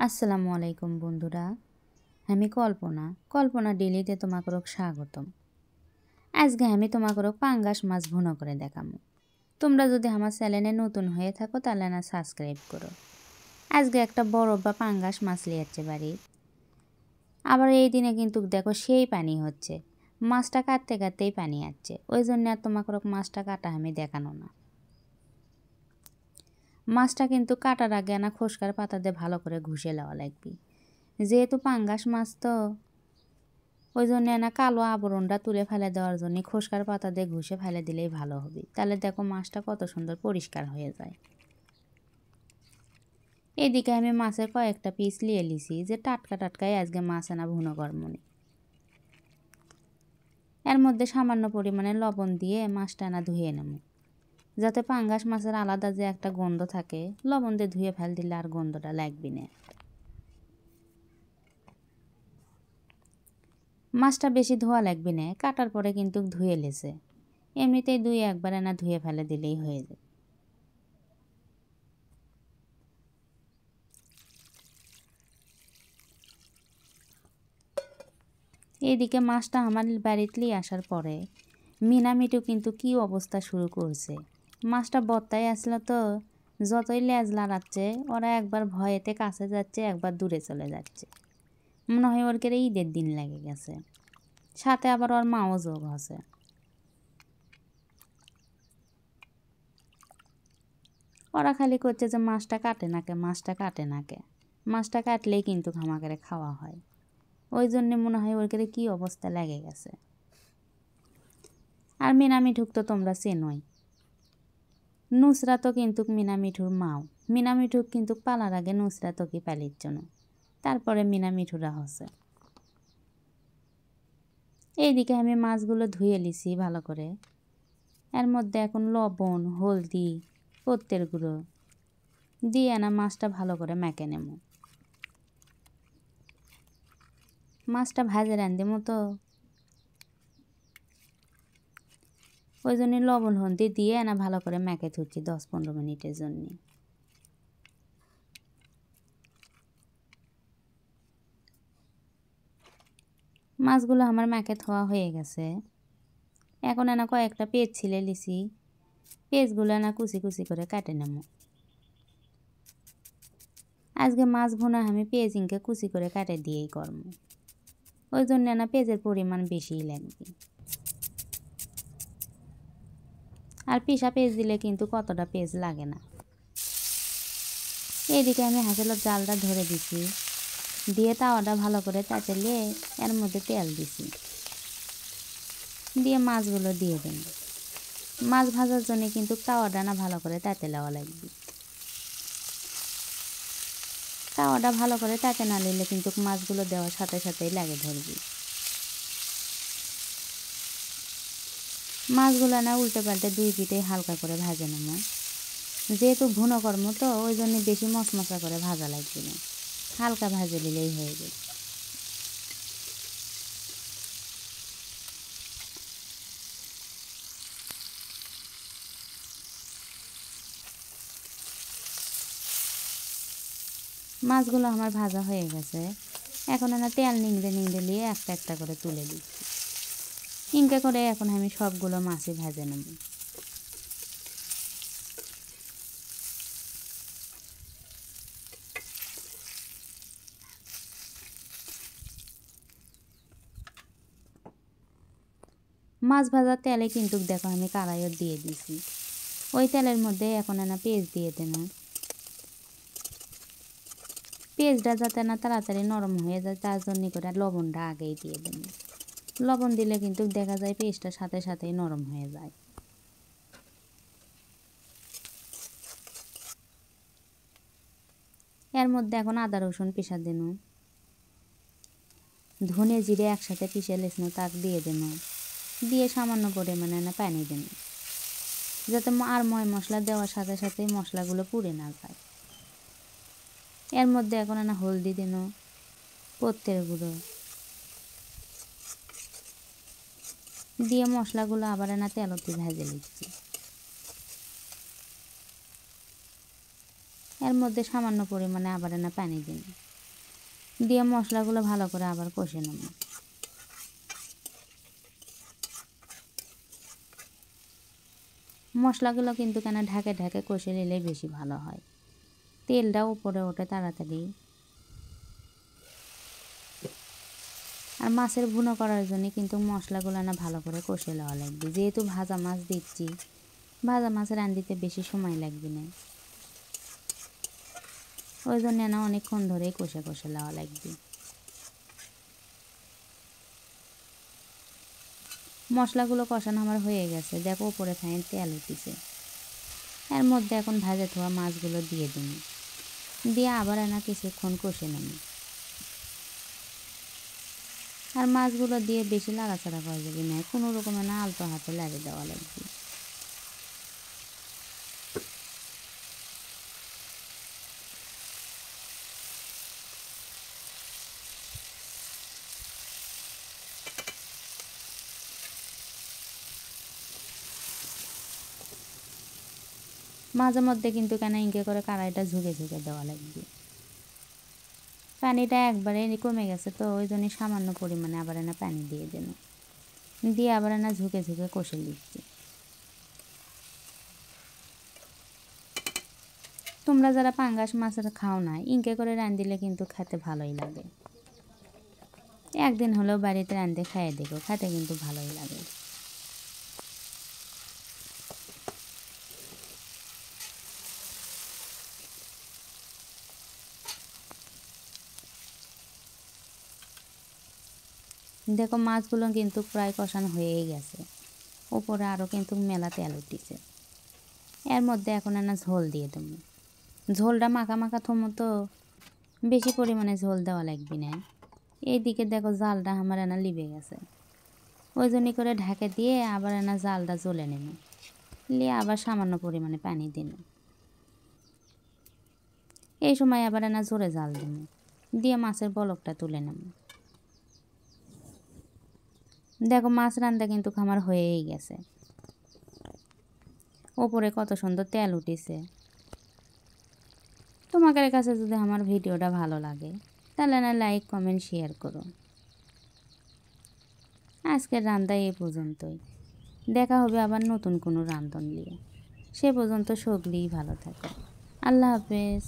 আসসালামু আলাইকুম বন্ধুরা, আমি কল্পনা ডেইলিতে তোমাকে স্বাগতম। আজকে আমি তোমাকে পাঙ্গাস মাছ ভুনা করে দেখাবো। তোমরা যদি আমার চ্যানেলে নতুন হয়ে থাকো তাহলে না সাবস্ক্রাইব করো। আজকে একটা বড় বা পাঙ্গাস মাছ লিয়াচ্ছে বাড়ি। আবার এই দিনে কিন্তু দেখো সেই পানি হচ্ছে, মাছটা কাটতে কাটতেই পানি আসছে, ওই জন্য আর তোমাকে মাছটা কাটা আমি দেখানো না। মাছটা কিন্তু কাটার আগে না খোসকার পাতা দিয়ে ভালো করে ঘষে নেওয়া লাগবে, যেহেতু পাঙ্গাস মাছ তো ওই জন্য না কালো আবরণটা তুলে ফেলে দেওয়ার জন্য খোসকার পাতা দিয়ে ঘষে ফেলে দিলেই ভালো হবে। তাহলে দেখো মাছটা কত সুন্দর পরিষ্কার হয়ে যায়। এদিকে আমি মাছের কয়েকটা পিস নিয়ে লিছি, যে টাটকা টাটকাই আজকে মাছ আনা ভুনো কর্মনি। এর মধ্যে সামান্য পরিমাণে লবণ দিয়ে মাছটা আনা ধুয়ে নেব, যাতে পাঙ্গাস মাছের আলাদা যে একটা গন্ধ থাকে, লবণ দিয়ে ধুয়ে ফেল দিলে আর গন্ধটা লাগবে না। মাছটা বেশি ধোয়া লাগবে না, কাটার পরে কিন্তু ধুয়ে লেছে, এমনিতেই দুই একবার না ধুয়ে ফেলে দিলেই হয়ে যায়। এদিকে মাছটা আমার বাড়িতে আসার পরে মিনামিটু কিন্তু কি অবস্থা শুরু করছে। মাছটা বত্তায় আসলো তো যতই লেজ লাড়াচ্ছে ওরা একবার ভয়েতে কাছে যাচ্ছে, একবার দূরে চলে যাচ্ছে। মনে হয় ওর কেড়ে ঈদের দিন লেগে গেছে, সাথে আবার ওর মাও যোগ হচ্ছে। ওরা খালি করছে যে মাছটা কাটে নাকে, মাছটা কাটে নাকে, মাছটা কাটলেই কিন্তু খামাকারে খাওয়া হয়। ওই জন্যে মনে হয় ওর কেড়ে কী অবস্থা লেগে গেছে। আর মিনামিঠুক তো তোমরা চেনোই, নুসরাতও কিন্তু মিনামিঠুর মাও। মিনামিঠুক কিন্তু পালার আগে নুসরাতকে পালির জন্য, তারপরে মিনামিঠুরা হচ্ছে। এইদিকে আমি মাছগুলো ধুয়ে লিছি ভালো করে। এর মধ্যে এখন লবণ, হলদি, পত্তের গুঁড়ো দিয়ে না মাছটা ভালো করে মেখে নেব। মাছটা ভাজে রান্ধে মতো, ওই জন্য লবণ হলদি দিয়ে না ভালো করে মেখে থুচ্ছি 10-15 মিনিটের জন্য। মাছগুলো আমার মেখে ধোয়া হয়ে গেছে। এখন এনা কয়েকটা পেঁয়াজ ছিলে লিছি, পেঁয়াজগুলো না কুচি কুচি করে কাটে নেব। আজকে মাছ ভুনা আমি পেঁয়াজিংকে কুচি করে কাটে দিয়েই করব, ওই জন্য না পেঁয়াজের পরিমাণ বেশিই লাগবে। আর পিসা পেঁয়াজ দিলে কিন্তু কতটা পেঁয়াজ লাগে না। এদিকে আমি হাঁসের জালটা ধরে দিছি, দিয়ে তাওয়াটা ভালো করে চাচালিয়ে এর মধ্যে তেল দিছি, দিয়ে মাছগুলো দিয়ে দেব। মাছ ভাজার জন্য কিন্তু তাওয়াটা না ভালো করে তাতে নেওয়া লাগবে। তাওয়াটা ভালো করে তাতে না নিলে কিন্তু মাছগুলো দেওয়ার সাথে সাথেই লাগে ধরবে। মাছগুলো না উল্টে পাল্টে দুই পিঠে হালকা করে ভাজে নেব, যেহেতু ভুনো কর্ম তো ওই জন্য বেশি মশমশা করে ভাজা লাগবে না, হালকা ভাজে নিলেই হয়ে যায়। মাছগুলো আমার ভাজা হয়ে গেছে, এখন না তেল নিংড়ে নিংড়ে নিয়ে একটা একটা করে তুলে দিচ্ছি। ইনকে করে এখন আমি সবগুলো মাছই ভেজে নেব। মাছ ভাজার তেলে কিন্তু দেখো আমি কড়াইও দিয়ে দিছি, ওই তেলের মধ্যে এখন না পেঁয়াজ দিয়ে দেব। পেঁয়াজটা যাতে না তাড়াতাড়ি নরম হয়ে যায় তার জন্য করে লবণটা আগেই দিয়ে দেব। লবণ দিলে কিন্তু দেখা যায় পেঁয়াজটার সাথে সাথেই নরম হয়ে যায়। এর মধ্যে এখন আদা রসুন পিষা দেব, ধনে জিরে একসাথে পিষে লেসনো তাক দিয়ে দেব, দিয়ে সামান্য পরিমাণে না পানি দেব, যাতে আর ময় মশলা দেওয়ার সাথে সাথেই মশলাগুলো পুড়ে না যায়। এর মধ্যে এখন না হলদি দেব, পত্তের গুঁড়ো দিয়ে মশলাগুলো আবার না তেলতে ভেজে নিচ্ছি। এর মধ্যে সামান্য পরিমাণে আবার না পানি দিন, দিয়ে মশলাগুলো ভালো করে আবার কষে নেব। মশলাগুলো কিন্তু কেন ঢাকে ঢাকে কষে নিলে বেশি ভালো হয়, তেলটা উপরে ওঠে তাড়াতাড়ি। আর মাছের ভুনো করার জন্য কিন্তু মশলাগুলো না ভালো করে কষে নেওয়া লাগবে, যেহেতু ভাজা মাছ দিচ্ছি, ভাজা মাছ রান্ধিতে বেশি সময় লাগবে না, ওই জন্য না অনেকক্ষণ ধরেই কষে কষে নেওয়া লাগবে। মশলাগুলো কষানো আমার হয়ে গেছে, দেখো উপরে ফাইন তেল উঠেছে। এর মধ্যে এখন ভাজা ধোয়া মাছগুলো দিয়ে দিন, দিয়ে আবার না কিছুক্ষণ কষে নেব। আর মাছগুলো দিয়ে বেশি লাড়াচাড়া করা যাবে না, কোনো রকমে না আলতো হাতে লাগিয়ে দেওয়া লাগবে। মাঝে মধ্যে কিন্তু কেন ইঙ্কে করে কড়াইটা ঝুঁকে ঝুঁকে দেওয়া লাগবে। পানিটা একবারে কমে গেছে তো ওই জন্য সামান্য পরিমাণে আবার না পানি দিয়ে দেন, দিয়ে আবার না ঝুঁকে ঝুঁকে কষে দিচ্ছি। তোমরা যারা পাঙ্গাস মাছের খাও না, ইঙ্কে করে রান্ধিলে কিন্তু খেতে ভালোই লাগে। একদিন হলেও বাড়িতে রান্ধে খাইয়ে দেখো, খেতে কিন্তু ভালোই লাগে। দেখো মাছগুলো কিন্তু প্রায় কষানো হয়েই গেছে, উপরে আরও কিন্তু মেলা তেল উঠেছে। এর মধ্যে এখন না ঝোল দিয়ে দেবো। ঝোলটা মাখা মাখা থমো তো, বেশি পরিমাণে ঝোল দেওয়া লাগবে না। এইদিকে দেখো জালটা আমার না লিবে গেছে, ওই জন্য করে ঢাকে দিয়ে আবার না জালটা জ্বলে নেব, নিয়ে আবার সামান্য পরিমাণে পানি দিন। এই সময় আবার না জোরে জাল দিন, দিয়ে মাছের বলকটা তুলে নেব। দেখো মাছ রান্না কিন্তু আমার হয়েই গেছে, ওপরে কত সুন্দর তেল উঠেছে। তোমাদের কাছে যদি আমার ভিডিওটা ভালো লাগে তাহলে না লাইক কমেন্ট শেয়ার করো। আজকের রান্না এই পর্যন্তই, দেখা হবে আবার নতুন কোনো রান্ধন নিয়ে। সে পর্যন্ত সকলেই ভালো থাকো। আল্লাহ হাফেজ।